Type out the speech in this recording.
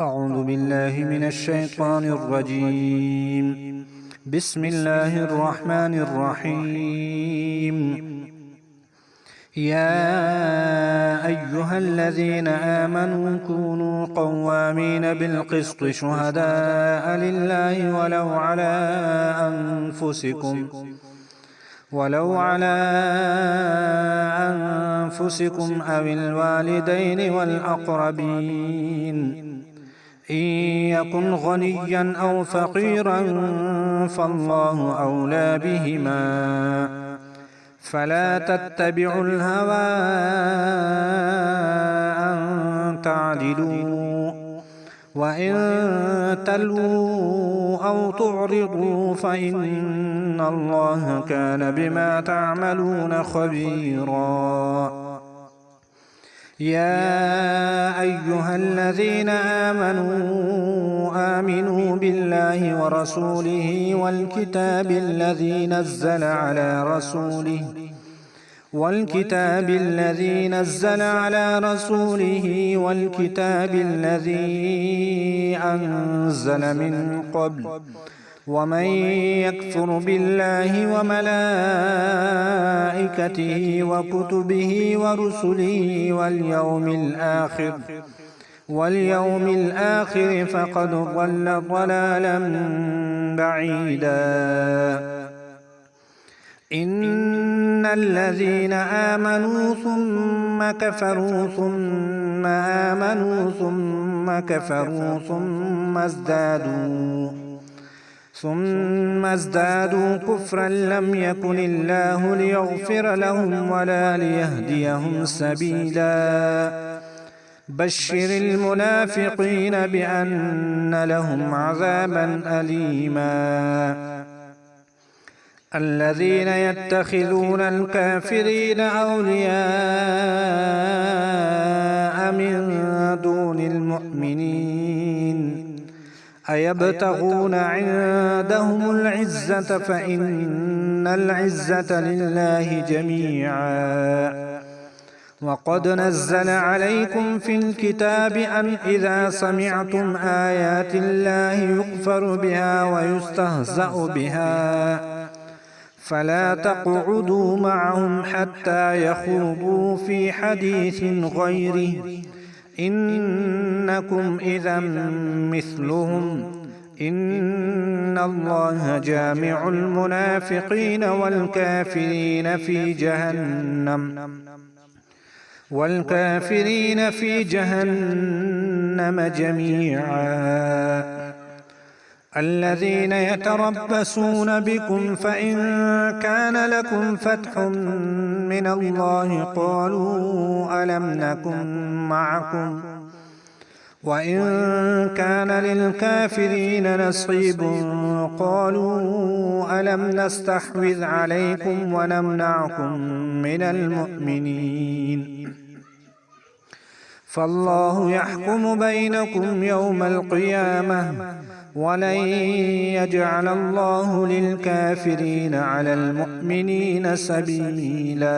أعوذ بالله من الشيطان الرجيم. بسم الله الرحمن الرحيم. يا أيها الذين آمنوا كونوا قوامين بالقسط شهداء لله ولو على أنفسكم أو الوالدين والأقربين إن يكن غنيا أو فقيرا فالله أولى بهما فلا تتبعوا الهوى أن تعدلوا وإن تلووا أو تعرضوا فإن الله كان بما تعملون خبيرا. يا أيها الذين آمنوا بالله ورسوله والكتاب الذي نزل على رسوله والكتاب الذي أنزل من قبل ومن يكفر بالله وملائكته وكتبه ورسله واليوم الآخر فقد ضل ضلالا بعيدا. إن الذين آمنوا ثم كفروا ثم آمنوا ثم كفروا ثم ازدادوا كفرا لم يكن الله ليغفر لهم ولا ليهديهم سبيلا. بشر المنافقين بأن لهم عذابا أليما. الذين يتخذون الكافرين أولياء من دون المؤمنين أيبتغون عندهم العزة فإن العزة لله جميعا. وقد نزل عليكم في الكتاب أن إذا سمعتم آيات الله يكفر بها ويستهزأ بها فلا تقعدوا معهم حتى يخوضوا في حديث غيره إنكم إذا مثلهم إن الله جامع المنافقين والكافرين في جهنم جميعا. الذين يتربصون بكم فإن كان لكم فتح من الله قالوا ألم نكن معكم وإن كان للكافرين نصيب قالوا ألم نستحوذ عليكم ونمنعكم من المؤمنين فالله يحكم بينكم يوم القيامة ولن يجعل الله للكافرين على المؤمنين سبيلا.